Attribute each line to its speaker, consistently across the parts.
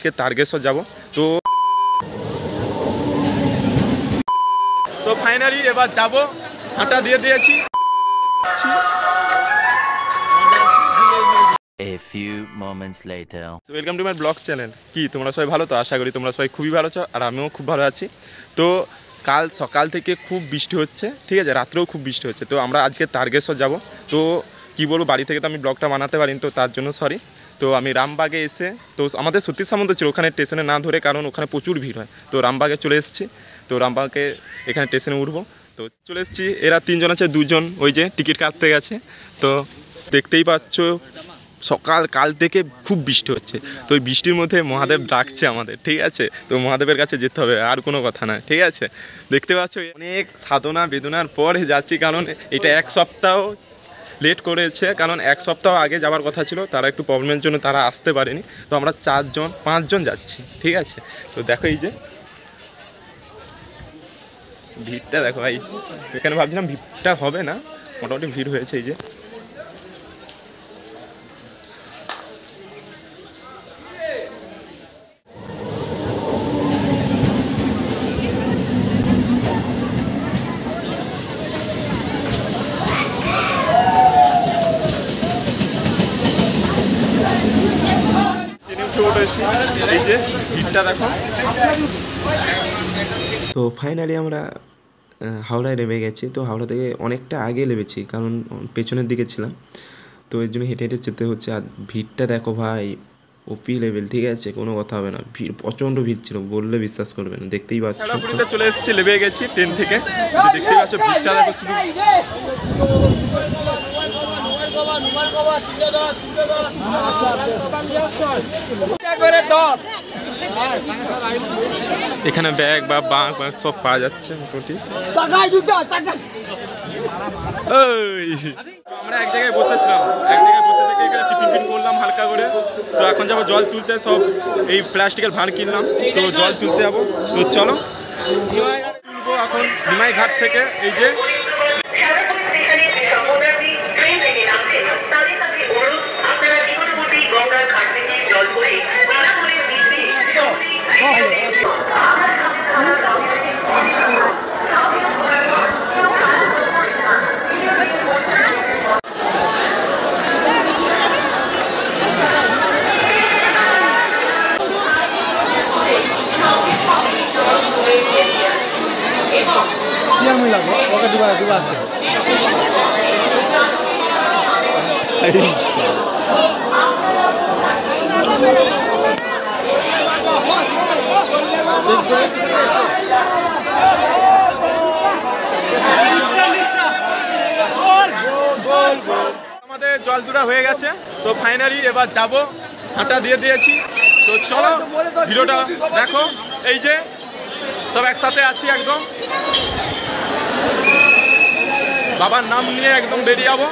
Speaker 1: আজকে তারকেশ্বর যাব। তো ফাইনালি এবার যাব, হাঁটা দিয়ে দিয়েছি।
Speaker 2: A few moments later.
Speaker 1: Welcome to my blog channel. কি তোমরা সবাই ভালো তো? আশা করি তোমরা সবাই খুবই ভালো আছো, আর আমিও খুব ভালো আছি। তো কাল সকাল থেকে খুব বৃষ্টি হচ্ছে, ঠিক আছে, রাত্রেও খুব বৃষ্টি হচ্ছে। তো আমরা আজকে তারকেশ্বর যাব। তো কী বলবো, বাড়ি থেকে তো আমি ব্লগটা বানাতে পারিনি, তো তার জন্য সরি। তো আমি রামবাগে এসে, তো আমাদের সতীশ সামন্ত ছিল ওখানে স্টেশনে না ধরে, কারণ ওখানে প্রচুর ভিড় হয়। তো রামবাগে চলে এসেছি। তো রামবাগে এখানে স্টেশনে উঠবো। তো চলে এসেছি। এরা তিনজন আছে, দুজন ওই যে টিকিট কাটতে গেছে। তো দেখতেই পাচ্ছ কাল থেকে খুব বৃষ্টি হচ্ছে। তো ওই বৃষ্টির মধ্যে মহাদেব ডাকছে আমাদের, ঠিক আছে। তো মহাদেবের কাছে যেতে হবে, আর কোনো কথা নয়, ঠিক আছে। দেখতে পাচ্ছ অনেক সাধনা বেদনার পরে যাচ্ছি, কারণ এটা এক সপ্তাহ লেট করেছে, কারণ এক সপ্তাহ আগে যাওয়ার কথা ছিল, তারা একটু প্রবলেমের জন্য তারা আসতে পারেনি। তো আমরা 4-5 জন যাচ্ছি, ঠিক আছে। তো দেখো এই যে ভিড়টা দেখো ভাই, এখানে ভাবছিলাম ভিড়টা হবে না, মোটামুটি ভিড় হয়েছে। এই যে এই যে ভিড়টা দেখো।
Speaker 3: তো ফাইনালি আমরা হাওড়ায় নেমে গেছি। তো হাওড়া থেকে অনেকটা আগে নেমেছি, কারণ পেছনের দিকে ছিলাম। তো এর জন্য হেঁটে হেঁটে যেতে হচ্ছে। আর ভিড়টা দেখো ভাই, ওপি লেভেল, ঠিক আছে, কোনো কথা হবে না। ভিড় প্রচণ্ড ভিড় ছিল, বললে বিশ্বাস করবে না। দেখতেই পাচ্ছ,
Speaker 1: চলে এসেছি, লেবে গেছি ট্রেন থেকে। দেখতেই পাচ্ছ ভিড়টা দেখো শুধু। এখানে ব্যাগ বা বাঁক সব পাওয়া যাচ্ছে মোটামুটি। আমরা এক জায়গায় বসেছিলাম, এক জায়গায় বসে থেকে এখানে টিফিন করলাম হালকা করে। তো এখন যাবো জল তুলতে, সব এই প্লাস্টিকের ভাঁড় কিনলাম, তো জল তুলতে যাবো। তো চলো তুলবো এখন নিমাই ঘাট থেকে। এই যে আমাদের জল তুলা হয়ে গেছে। তো ফাইনালি এবার যাব, হাঁটা দিয়ে দিয়েছি। তো চলো ভিডিওটা দেখো। এই যে সব একসাথে আছি, একদম বাবার নাম নিয়ে একদম বেরিয়ে যাবো।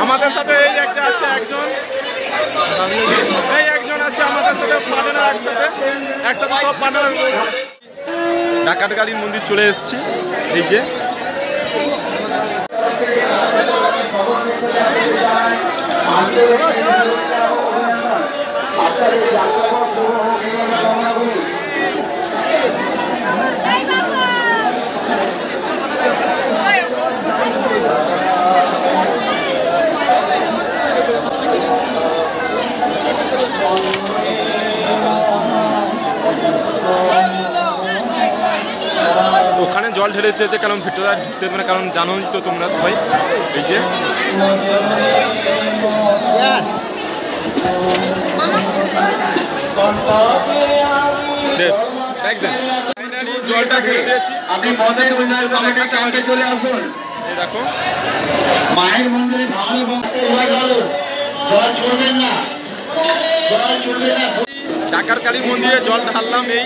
Speaker 1: আমাদের সাথে এই একটা আছে একজন, এই একজন আছে আমাদের সাথে, পার্টনার একসাথে সব পার্টনার। ডাকাতকালী মন্দির চলে এসেছি। এই যে ওখানে জল ঢেলে দিয়েছে, কারণ ভিতরে ঢুকতে দেবে না, কারণ জানোই তো তোমরা সবাই। এই যে জলটা ঢেলে দিয়েছি। দেখো
Speaker 4: মায়ের মন্দিরে
Speaker 1: ডাকাতকালী মন্দিরে জল ঢাললাম। এই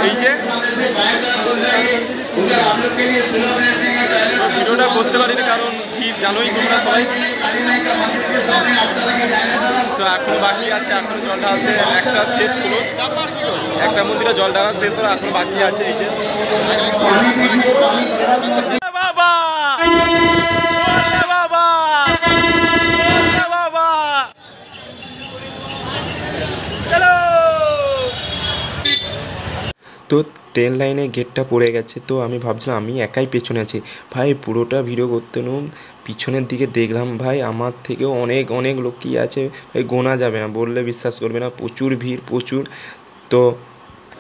Speaker 1: এই যে ভিডিওটা করতে পারিনি কারণ ভিড় জানোই তোমরা সবাই। তো এখন বাকি আছে, এখন জল ঢালতে একটা শেষ হলো, একটা মন্দিরে জল ঢালা শেষ হলো, এখন বাকি আছে এই যে বাবা বাবা বাবা।
Speaker 3: তো ট্রেন লাইনে গেটটা পড়ে গেছে, তো আমি ভাবছিলাম আমি একাই পেছনে আছি। ভাই পুরোটা ভিডিও করতে নুন পিছনের দিকে দেখলাম ভাই আমার থেকেও অনেক অনেক লোক কি আছে ভাই, গোনা যাবে না, বললে বিশ্বাস করবে না, প্রচুর ভিড় প্রচুর। তো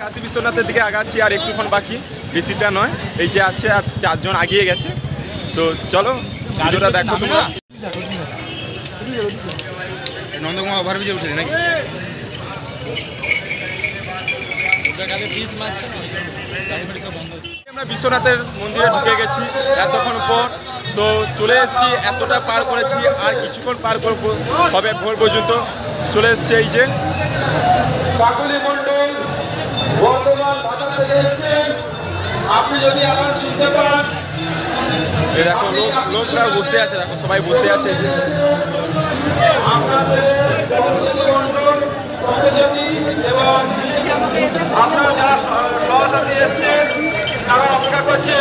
Speaker 1: কাশী বিশ্বনাথের দিকে আগাচ্ছি, আর একটুক্ষণ বাকি, বেশিটা নয়। এই যে আছে আর 4 জন আগিয়ে গেছে। তো চলো ভিডিওটা দেখো তোমরা।
Speaker 5: নন্দকুমার ওভারব্রিজে উঠে নাকি?
Speaker 1: আমরা বিশ্বনাথের মন্দিরে ঢুকে গেছি এতক্ষণ পর। তো চলে এসেছি, এতটা পার করেছি, আর কিছুক্ষণ পার করবো, হবে ভোর পর্যন্ত। চলে এসছে এই যে
Speaker 6: কাকুলি মন্ডল বর্ধমান বাজার থেকে এসেছেন, আপনি যদি আবার চিনতে পারেন।
Speaker 1: এই দেখো লোকরা বসে আছে, দেখো সবাই বসে আছে এই যে।
Speaker 6: আপনাদের কাকুলি মন্ডল সহযোগী এবং আপনারা যারা সহসাথী এসেছেন তারা অপেক্ষা করছে।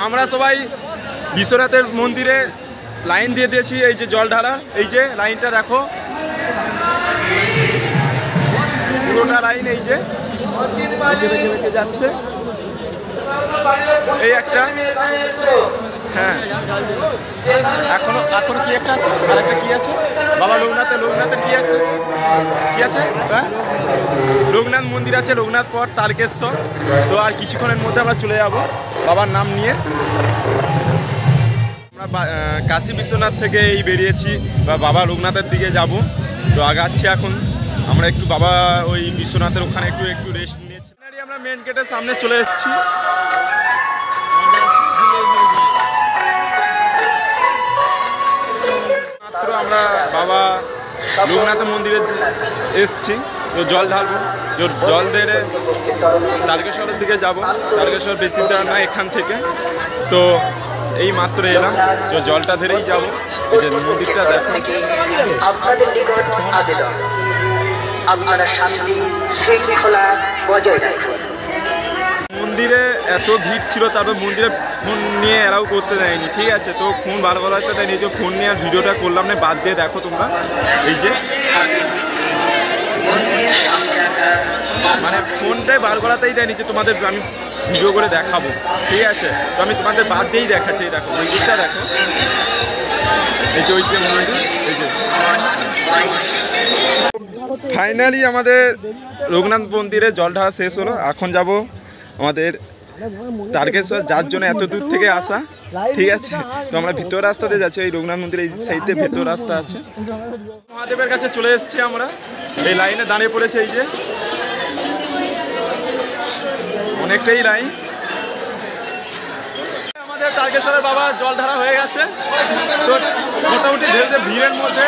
Speaker 1: আমরা সবাই বিশ্বনাথের মন্দিরে লাইন দিয়ে দিয়েছি, এই যে জল ঢালা, এই যে লাইনটা দেখো পুরোটা লাইন, এই যে যাচ্ছে এই একটা। হ্যাঁ এখনো কি একটা আছে, আর একটা কি আছে বাবা লোকনাথের কি আছে হ্যাঁ লোকনাথ মন্দির আছে, লোকনাথ পর তারকেশ্বর। তো আর কিছুক্ষণের মধ্যে আমরা চলে যাব বাবার নাম নিয়ে। আমরা কাশী বিশ্বনাথ থেকে এই বেরিয়েছি বা বাবা লোকনাথের দিকে যাব। তো আগাচ্ছি এখন আমরা একটু, বাবা ওই বিশ্বনাথের ওখানে একটু রেস্ট নিয়েছি। আমরা মেন গেটের সামনে চলে এসেছি। মাত্র আমরা বাবা লোকনাথ মন্দিরে এসেছি, তো জল ঢালবো। জল ঢেলে তারকেশ্বরের দিকে যাব। তারকেশ্বর বেশি দূর না এখান থেকে, তো এই মাত্র এলাম, তো জলটা ধরেই যাব। এই যে মন্দিরটা দেখো,
Speaker 7: আপনাদের নিকট আবেদন, আপনারা শান্তি শৃঙ্খলা বজায় রাখুন।
Speaker 1: মন্দিরে এত ভিড় ছিল, তারপর মন্দিরে ফোন নিয়ে এলাও করতে দেয়নি, ঠিক আছে। তো ফোন ভালো হয়তো দেয়নি, যে ফোন নিয়ে আর ভিডিওটা করলাম না, বাদ দিয়ে দেখো তোমরা। এই যে মানে ফোনটাই বার করাতেই দেয়নি যে তোমাদের আমি ভিডিও করে দেখাবো, ঠিক আছে। তো আমি তোমাদের বাদ দিয়েই দেখাচ্ছি। এই দেখো মন্দিরটা দেখো, এই যে ওই যে মন্দির, এই যে ফাইনালি আমাদের লোকনাথ মন্দিরে জল ঢালা শেষ হলো। এখন যাব আমাদের তারকেশ্বর, যার জন্য এত দূর থেকে আসা, ঠিক আছে। তো আমরা ভিতর রাস্তাতে যাচ্ছি, এই লোকনাথ মন্দিরের এই সাইডে ভেতর রাস্তা আছে। মহাদেবের কাছে চলে এসেছি আমরা, এই লাইনে দাঁড়িয়ে পড়েছে, এই যে অনেকটাই লাইন। আমাদের তারকেশ্বরের বাবা জল ঢালা হয়ে গেছে, তো মোটামুটি ধীরে ধীরে ভিড়ের মধ্যে